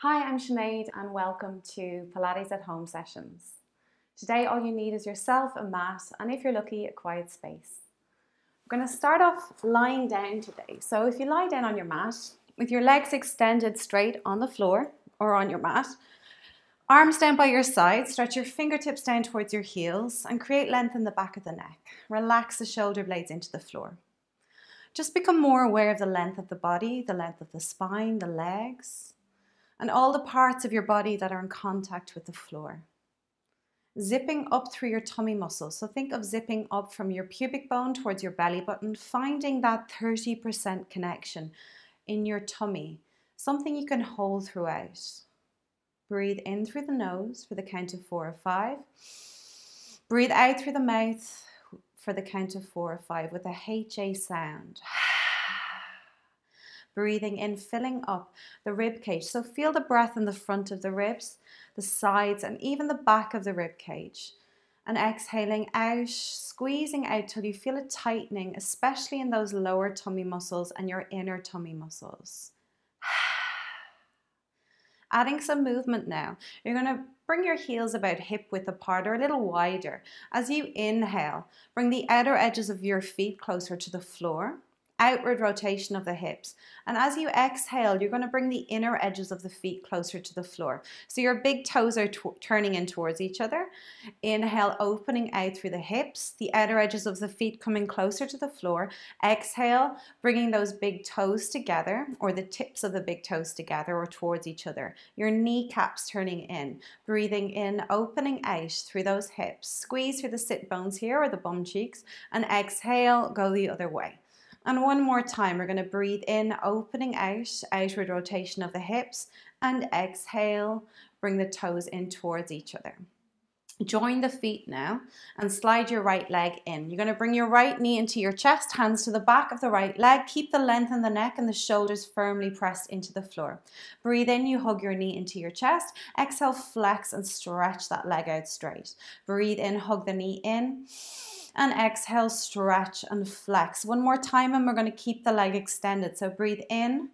Hi, I'm Sinéad and welcome to Pilates at Home sessions. Today all you need is yourself, a mat, and if you're lucky, a quiet space. We're going to start off lying down today. So if you lie down on your mat with your legs extended straight on the floor or on your mat, arms down by your side, stretch your fingertips down towards your heels and create length in the back of the neck. Relax the shoulder blades into the floor. Just become more aware of the length of the body, the length of the spine, the legs, and all the parts of your body that are in contact with the floor. Zipping up through your tummy muscles. So think of zipping up from your pubic bone towards your belly button, finding that 30% connection in your tummy, something you can hold throughout. Breathe in through the nose for the count of 4 or 5. Breathe out through the mouth for the count of 4 or 5 with a HA sound. Breathing in, filling up the rib cage. So feel the breath in the front of the ribs, the sides, and even the back of the rib cage. And exhaling out, squeezing out till you feel a tightening, especially in those lower tummy muscles and your inner tummy muscles. Adding some movement now. You're going to bring your heels about hip width apart or a little wider. As you inhale, bring the outer edges of your feet closer to the floor. Outward rotation of the hips. And as you exhale, you're going to bring the inner edges of the feet closer to the floor. So your big toes are turning in towards each other. Inhale, opening out through the hips, the outer edges of the feet coming closer to the floor. Exhale, bringing those big toes together, or the tips of the big toes together or towards each other. Your kneecaps turning in. Breathing in, opening out through those hips. Squeeze through the sit bones here or the bum cheeks. And exhale, go the other way. And one more time, we're going to breathe in, opening out, outward rotation of the hips, and exhale, bring the toes in towards each other. Join the feet now and slide your right leg in. You're going to bring your right knee into your chest, hands to the back of the right leg. Keep the length in the neck and the shoulders firmly pressed into the floor. Breathe in, you hug your knee into your chest. Exhale, flex and stretch that leg out straight. Breathe in, hug the knee in. And exhale, stretch and flex. One more time and we're going to keep the leg extended. So breathe in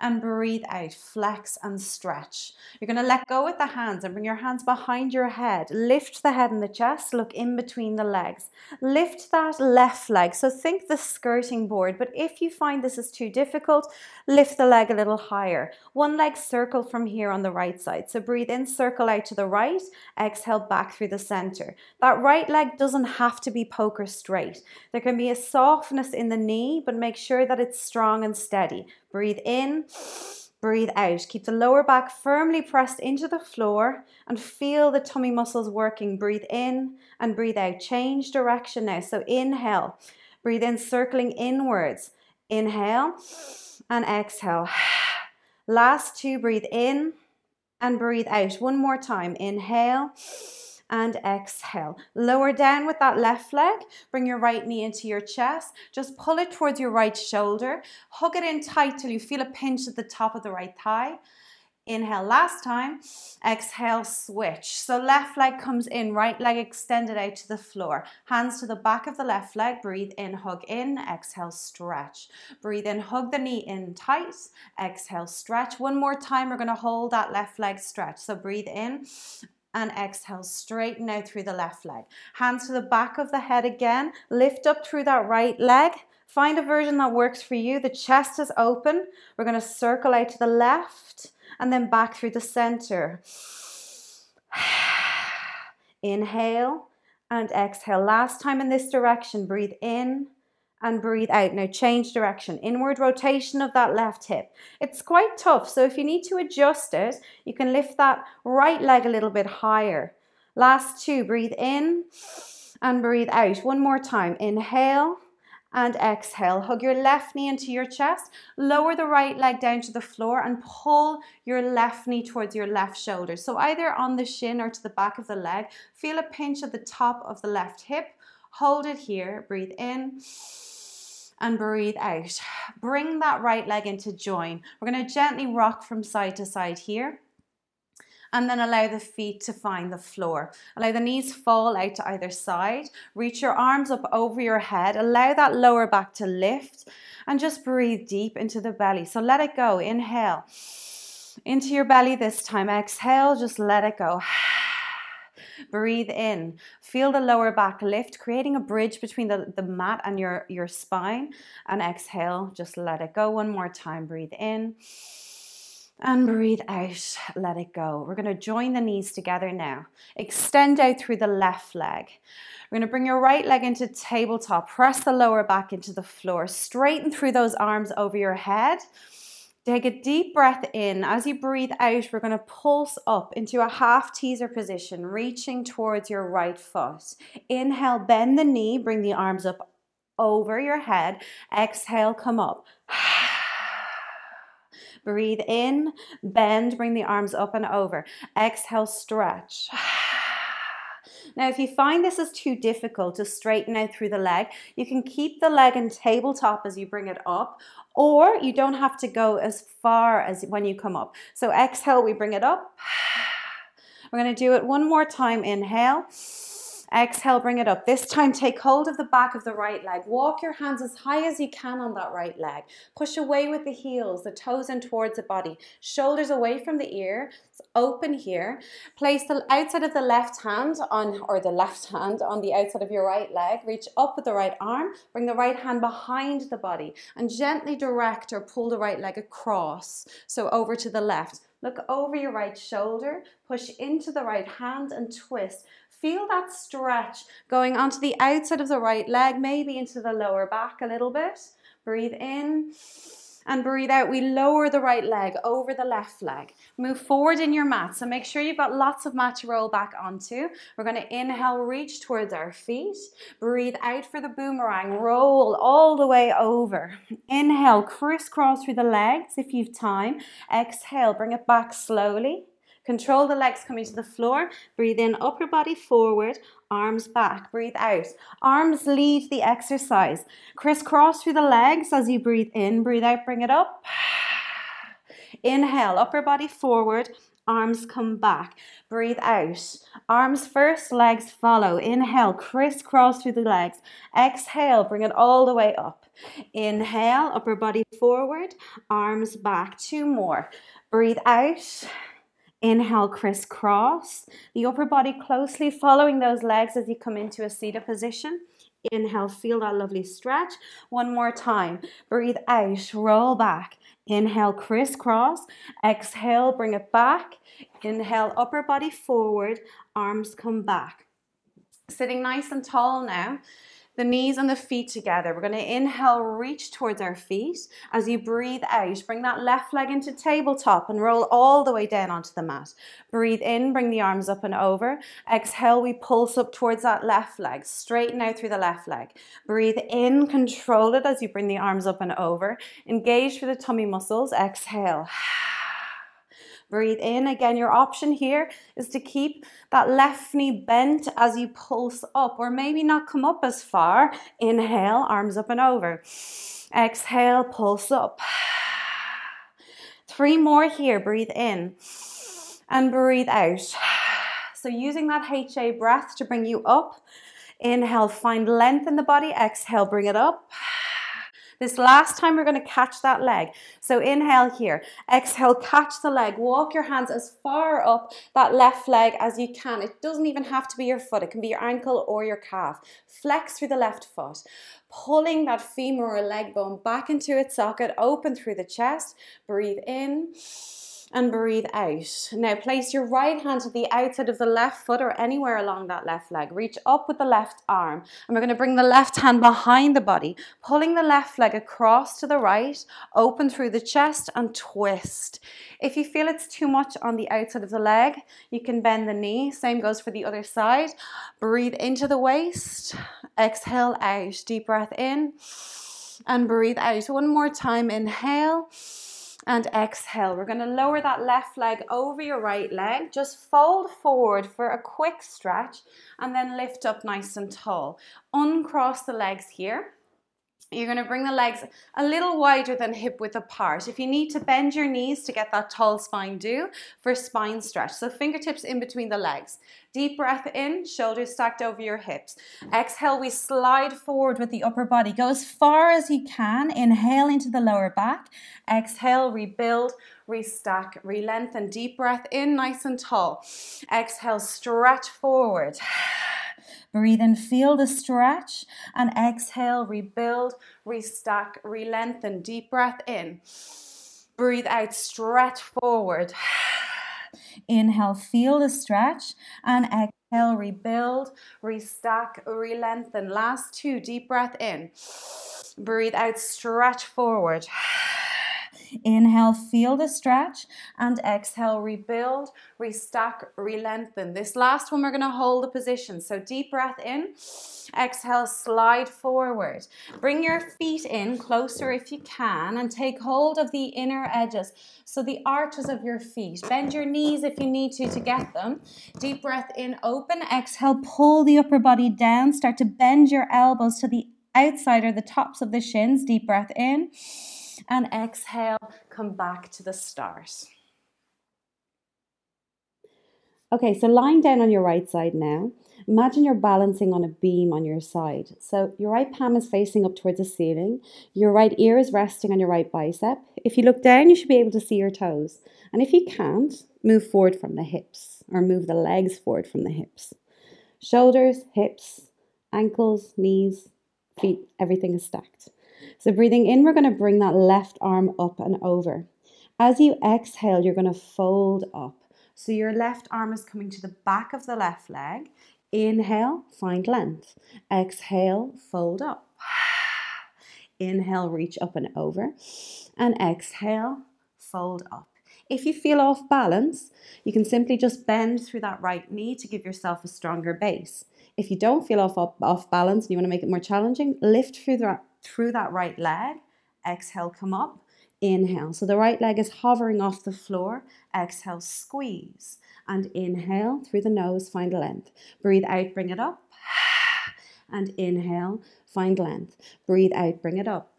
and breathe out. Flex and stretch. You're going to let go with the hands and bring your hands behind your head. Lift the head and the chest. Look in between the legs. Lift that left leg. So think the skirting board. But if you find this is too difficult, lift the leg a little higher. One leg circle from here on the right side. So breathe in, circle out to the right. Exhale back through the center. That right leg doesn't have to be poker straight. There can be a softness in the knee, but make sure that it's strong and steady. Breathe in, breathe out. Keep the lower back firmly pressed into the floor and feel the tummy muscles working. Breathe in and breathe out. Change direction now. So inhale, breathe in, circling inwards. Inhale and exhale. Last two, breathe in and breathe out. One more time. Inhale and exhale. Lower down with that left leg. Bring your right knee into your chest. Just pull it towards your right shoulder. Hug it in tight till you feel a pinch at the top of the right thigh. Inhale last time. Exhale, switch. So left leg comes in, right leg extended out to the floor. Hands to the back of the left leg. Breathe in, hug in. Exhale, stretch. Breathe in, hug the knee in tight. Exhale, stretch. One more time, we're going to hold that left leg stretch. So breathe in and exhale, straighten out through the left leg. Hands to the back of the head again. Lift up through that right leg. Find a version that works for you. The chest is open. We're going to circle out to the left and then back through the center. Inhale and exhale. Last time in this direction. Breathe in and breathe out. Now change direction. Inward rotation of that left hip. It's quite tough, so if you need to adjust it, you can lift that right leg a little bit higher. Last two, breathe in and breathe out. One more time. Inhale and exhale. Hug your left knee into your chest. Lower the right leg down to the floor and pull your left knee towards your left shoulder. So either on the shin or to the back of the leg. Feel a pinch at the top of the left hip. Hold it here. Breathe in and breathe out. Bring that right leg into join. We're going to gently rock from side to side here. And then allow the feet to find the floor. Allow the knees fall out to either side. Reach your arms up over your head. Allow that lower back to lift. And just breathe deep into the belly. So let it go. Inhale. Into your belly this time. Exhale, just let it go. Breathe in. Feel the lower back lift, creating a bridge between the mat and your spine. And exhale, just let it go. One more time. Breathe in. And breathe out. Let it go. We're going to join the knees together now. Extend out through the left leg. We're going to bring your right leg into tabletop. Press the lower back into the floor. Straighten through those arms over your head. Take a deep breath in. As you breathe out, we're going to pulse up into a half teaser position, reaching towards your right foot. Inhale, bend the knee, bring the arms up over your head. Exhale, come up. Breathe in, bend, bring the arms up and over. Exhale, stretch. Now, if you find this is too difficult to straighten out through the leg, you can keep the leg in tabletop as you bring it up, or you don't have to go as far as when you come up. So exhale, we bring it up. We're going to do it one more time. Inhale. Exhale, bring it up. This time, take hold of the back of the right leg. Walk your hands as high as you can on that right leg. Push away with the heels, the toes in towards the body. Shoulders away from the ear. It's open here. Place the outside of the left hand on, or the left hand on the outside of your right leg. Reach up with the right arm. Bring the right hand behind the body and gently direct or pull the right leg across. So over to the left. Look over your right shoulder. Push into the right hand and twist. Feel that stretch going onto the outside of the right leg, maybe into the lower back a little bit. Breathe in and breathe out. We lower the right leg over the left leg. Move forward in your mat. So make sure you've got lots of mat to roll back onto. We're going to inhale, reach towards our feet. Breathe out for the boomerang. Roll all the way over. Inhale, crisscross through the legs if you've time. Exhale, bring it back slowly. Control the legs coming to the floor. Breathe in, upper body forward, arms back. Breathe out. Arms lead the exercise. Crisscross through the legs as you breathe in. Breathe out, bring it up. Inhale, upper body forward, arms come back. Breathe out. Arms first, legs follow. Inhale, crisscross through the legs. Exhale, bring it all the way up. Inhale, upper body forward, arms back. Two more. Breathe out. Inhale, crisscross. The upper body closely following those legs as you come into a seated position. Inhale, feel that lovely stretch. One more time. Breathe out, roll back. Inhale, crisscross. Exhale, bring it back. Inhale, upper body forward, arms come back. Sitting nice and tall now. The knees and the feet together. We're going to inhale, reach towards our feet. As you breathe out, bring that left leg into tabletop and roll all the way down onto the mat. Breathe in, bring the arms up and over. Exhale, we pulse up towards that left leg. Straighten out through the left leg. Breathe in, control it as you bring the arms up and over. Engage through the tummy muscles. Exhale. Breathe in. Again, your option here is to keep that left knee bent as you pulse up, or maybe not come up as far. Inhale, arms up and over. Exhale, pulse up. 3 more here. Breathe in and breathe out. So using that HA breath to bring you up. Inhale, find length in the body. Exhale, bring it up. This last time we're going to catch that leg. So inhale here. Exhale, catch the leg. Walk your hands as far up that left leg as you can. It doesn't even have to be your foot. It can be your ankle or your calf. Flex through the left foot. Pulling that femur or leg bone back into its socket. Open through the chest. Breathe in. And breathe out. Now place your right hand to the outside of the left foot or anywhere along that left leg. Reach up with the left arm. And we're going to bring the left hand behind the body, pulling the left leg across to the right, open through the chest and twist. If you feel it's too much on the outside of the leg, you can bend the knee. Same goes for the other side. Breathe into the waist. Exhale out. Deep breath in and breathe out. One more time. Inhale. And exhale. We're going to lower that left leg over your right leg. Just fold forward for a quick stretch and then lift up nice and tall. Uncross the legs here. You're going to bring the legs a little wider than hip width apart. If you need to bend your knees to get that tall spine, do for spine stretch. So fingertips in between the legs. Deep breath in, shoulders stacked over your hips. Exhale, we slide forward with the upper body. Go as far as you can. Inhale into the lower back. Exhale, rebuild, restack, re-lengthen. Deep breath in, nice and tall. Exhale, stretch forward. Breathe in, feel the stretch, and exhale, rebuild, restack, re-lengthen. Deep breath in. Breathe out, stretch forward. Inhale, feel the stretch, and exhale, rebuild, restack, re-lengthen. Last two, deep breath in. Breathe out, stretch forward. Inhale, feel the stretch, and exhale, rebuild, restack, re-lengthen. This last one, we're going to hold the position. So deep breath in, exhale, slide forward. Bring your feet in closer if you can, and take hold of the inner edges. So the arches of your feet. Bend your knees if you need to get them. Deep breath in, open. Exhale, pull the upper body down. Start to bend your elbows to the outside or the tops of the shins. Deep breath in. And exhale, come back to the start. Okay, so lying down on your right side now, imagine you're balancing on a beam on your side. So your right palm is facing up towards the ceiling. Your right ear is resting on your right bicep. If you look down, you should be able to see your toes. And if you can't, move forward from the hips or move the legs forward from the hips. Shoulders, hips, ankles, knees, feet, everything is stacked. So breathing in, we're going to bring that left arm up and over. As you exhale, you're going to fold up. So your left arm is coming to the back of the left leg. Inhale, find length. Exhale, fold up. Inhale, reach up and over. And exhale, fold up. If you feel off balance, you can simply just bend through that right knee to give yourself a stronger base. If you don't feel off balance and you want to make it more challenging, lift through that right leg. Exhale, come up. Inhale. So the right leg is hovering off the floor. Exhale, squeeze. And inhale through the nose, find length. Breathe out, bring it up. And inhale, find length. Breathe out, bring it up.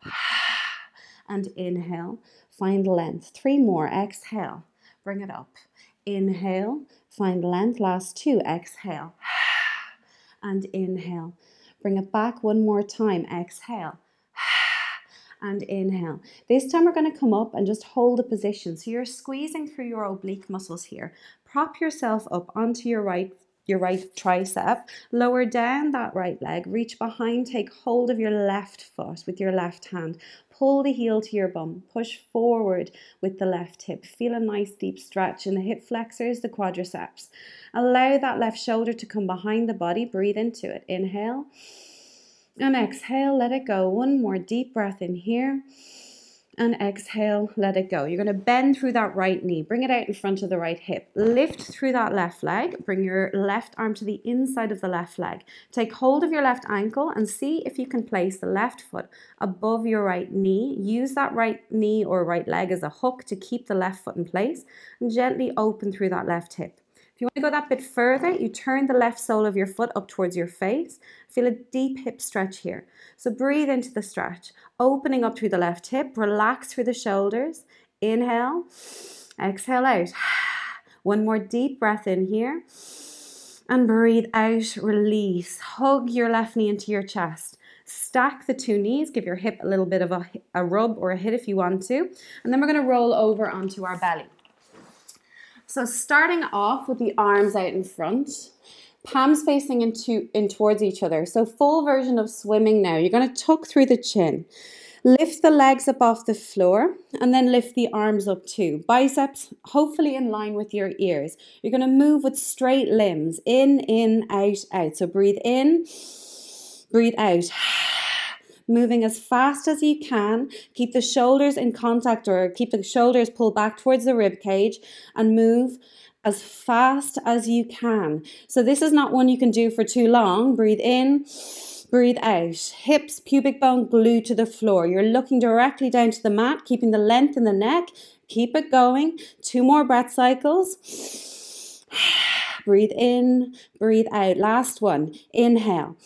And inhale, find length. 3 more. Exhale, bring it up. Inhale, find length. Last 2. Exhale. And inhale. Bring it back 1 more time. Exhale. And inhale. This time we're going to come up and just hold the position. So you're squeezing through your oblique muscles here. Prop yourself up onto your right tricep. Lower down that right leg. Reach behind. Take hold of your left foot with your left hand. Pull the heel to your bum. Push forward with the left hip. Feel a nice deep stretch in the hip flexors, the quadriceps. Allow that left shoulder to come behind the body. Breathe into it. Inhale. And exhale, let it go. 1 more deep breath in here. And exhale, let it go. You're going to bend through that right knee. Bring it out in front of the right hip. Lift through that left leg. Bring your left arm to the inside of the left leg. Take hold of your left ankle and see if you can place the left foot above your right knee. Use that right knee or right leg as a hook to keep the left foot in place. And gently open through that left hip. If you want to go that bit further, you turn the left sole of your foot up towards your face. Feel a deep hip stretch here. So breathe into the stretch, opening up through the left hip, relax through the shoulders. Inhale, exhale out. 1 more deep breath in here. And breathe out, release. Hug your left knee into your chest. Stack the 2 knees, give your hip a little bit of a rub or a hit if you want to. And then we're going to roll over onto our belly. So starting off with the arms out in front, palms facing in towards each other. So full version of swimming now. You're going to tuck through the chin. Lift the legs up off the floor and then lift the arms up too. Biceps hopefully in line with your ears. You're going to move with straight limbs. In, out, out. So breathe in, breathe out. Moving as fast as you can. Keep the shoulders in contact or keep the shoulders pulled back towards the rib cage and move as fast as you can. So this is not one you can do for too long. Breathe in, breathe out. Hips, pubic bone glued to the floor. You're looking directly down to the mat, keeping the length in the neck. Keep it going. 2 more breath cycles. Breathe in, breathe out. Last one. Inhale.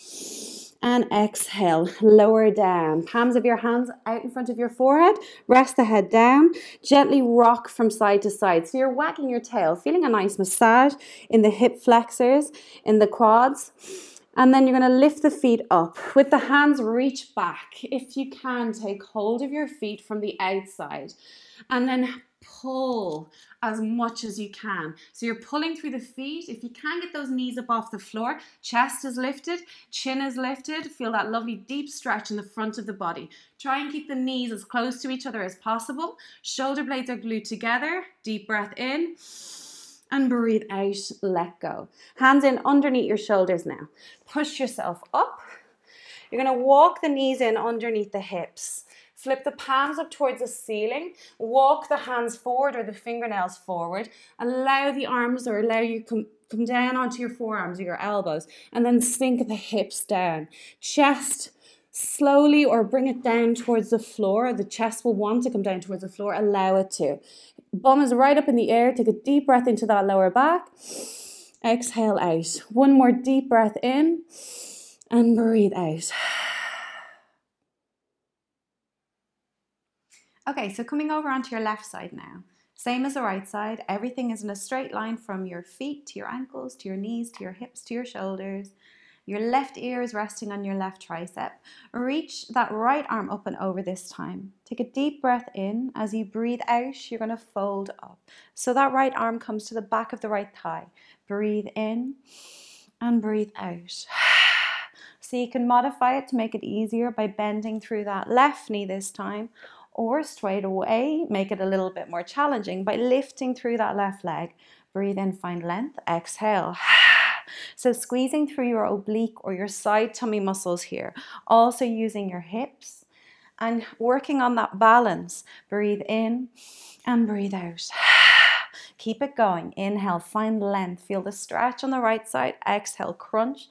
And exhale, lower down. Palms of your hands out in front of your forehead. Rest the head down. Gently rock from side to side. So you're wagging your tail, feeling a nice massage in the hip flexors, in the quads. And then you're going to lift the feet up. With the hands, reach back. If you can, take hold of your feet from the outside. And then pull as much as you can. So you're pulling through the feet. If you can get those knees up off the floor, chest is lifted, chin is lifted. Feel that lovely deep stretch in the front of the body. Try and keep the knees as close to each other as possible. Shoulder blades are glued together. Deep breath in. And breathe out, let go. Hands in underneath your shoulders now. Push yourself up. You're going to walk the knees in underneath the hips. Flip the palms up towards the ceiling. Walk the hands forward or the fingernails forward. Allow the arms or allow you come down onto your forearms or your elbows. And then sink the hips down. Chest slowly or bring it down towards the floor. The chest will want to come down towards the floor. Allow it to. Bum is right up in the air. Take a deep breath into that lower back. Exhale out. One more deep breath in. And breathe out. Okay, so coming over onto your left side now. Same as the right side. Everything is in a straight line from your feet to your ankles, to your knees, to your hips, to your shoulders. Your left ear is resting on your left tricep. Reach that right arm up and over this time. Take a deep breath in. As you breathe out, you're going to fold up. So that right arm comes to the back of the right thigh. Breathe in and breathe out. So you can modify it to make it easier by bending through that left knee this time, or straight away, make it a little bit more challenging by lifting through that left leg. Breathe in, find length, exhale. So squeezing through your oblique or your side tummy muscles here. Also using your hips and working on that balance. Breathe in and breathe out. Keep it going. Inhale, find length. Feel the stretch on the right side. Exhale, crunch.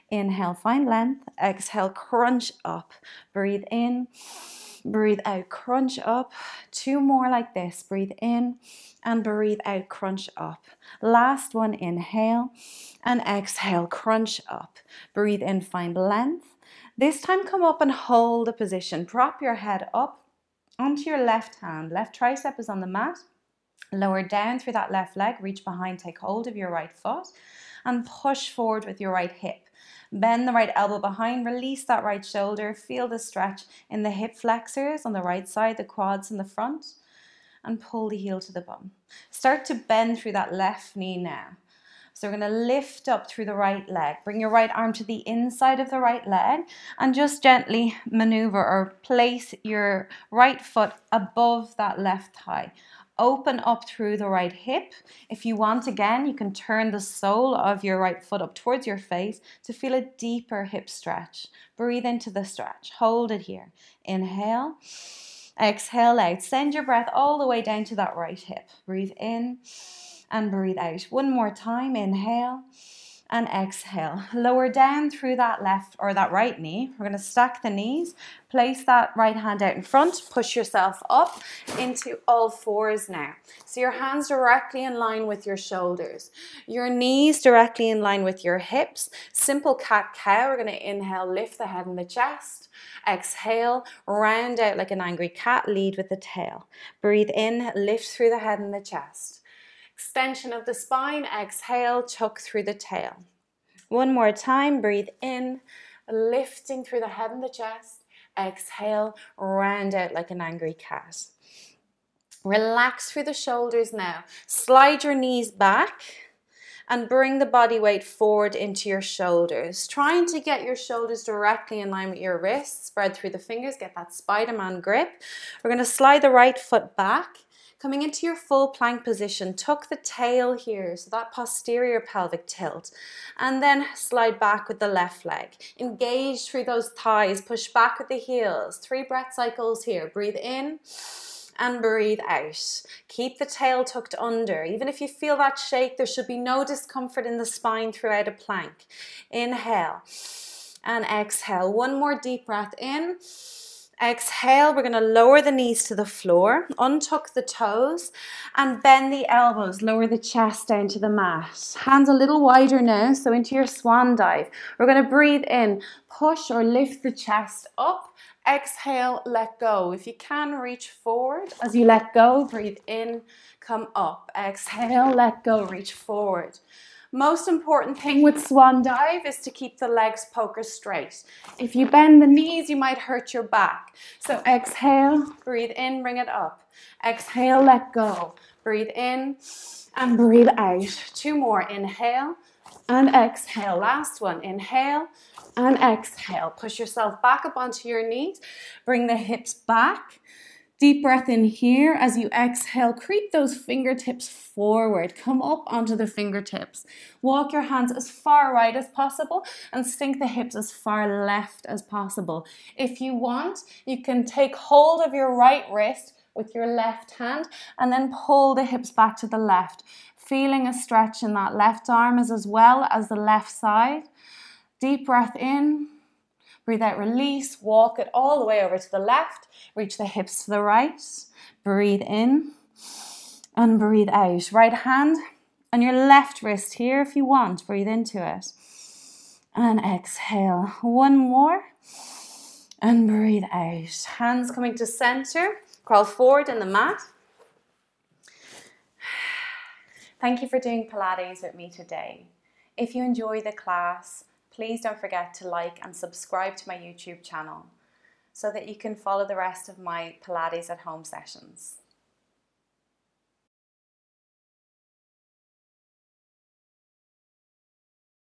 Inhale, find length. Exhale, crunch up. Breathe in. Breathe out, crunch up. Two more like this. Breathe in and breathe out, crunch up. Last one, inhale and exhale, crunch up. Breathe in, find length. This time come up and hold a position. Prop your head up onto your left hand. Left tricep is on the mat. Lower down through that left leg. Reach behind, take hold of your right foot and push forward with your right hip. Bend the right elbow behind, release that right shoulder, feel the stretch in the hip flexors on the right side, the quads in the front, and pull the heel to the bum. Start to bend through that left knee now. So we're going to lift up through the right leg. Bring your right arm to the inside of the right leg and just gently maneuver or place your right foot above that left thigh. Open up through the right hip. If you want, again, you can turn the sole of your right foot up towards your face to feel a deeper hip stretch. Breathe into the stretch. Hold it here. Inhale. Exhale out. Send your breath all the way down to that right hip. Breathe in and breathe out. One more time. Inhale and exhale. Lower down through that left or that right knee. We're going to stack the knees. Place that right hand out in front. Push yourself up into all fours now. So your hands directly in line with your shoulders. Your knees directly in line with your hips. Simple cat-cow. We're going to inhale, lift the head and the chest. Exhale, round out like an angry cat. Lead with the tail. Breathe in, lift through the head and the chest. Extension of the spine, exhale, tuck through the tail. One more time, breathe in, lifting through the head and the chest. Exhale, round out like an angry cat. Relax through the shoulders now. Slide your knees back and bring the body weight forward into your shoulders. Trying to get your shoulders directly in line with your wrists. Spread through the fingers, get that Spider-Man grip. We're going to slide the right foot back. Coming into your full plank position, tuck the tail here, so that posterior pelvic tilt. And then slide back with the left leg. Engage through those thighs, push back with the heels. 3 breath cycles here. Breathe in and breathe out. Keep the tail tucked under. Even if you feel that shake, there should be no discomfort in the spine throughout a plank. Inhale and exhale. One more deep breath in. Exhale, we're going to lower the knees to the floor, untuck the toes and bend the elbows, lower the chest down to the mat. Hands a little wider now, so into your swan dive. We're going to breathe in, push or lift the chest up. Exhale, let go. If you can, reach forward. As you let go, breathe in, come up. Exhale, let go, reach forward. Most important thing with swan dive is to keep the legs poker straight. If you bend the knees, you might hurt your back. So exhale, breathe in, bring it up. Exhale, let go. Breathe in and breathe out. 2 more, inhale and exhale. Last one, inhale and exhale. Push yourself back up onto your knees. Bring the hips back. Deep breath in here. As you exhale, creep those fingertips forward. Come up onto the fingertips. Walk your hands as far right as possible and sink the hips as far left as possible. If you want, you can take hold of your right wrist with your left hand and then pull the hips back to the left. Feeling a stretch in that left arm as well as the left side. Deep breath in. Breathe out, release, walk it all the way over to the left, reach the hips to the right, breathe in and breathe out. Right hand on your left wrist here if you want, breathe into it. And exhale, 1 more and breathe out. Hands coming to center, crawl forward in the mat. Thank you for doing Pilates with me today. If you enjoy the class, please don't forget to like and subscribe to my YouTube channel so that you can follow the rest of my Pilates at home sessions.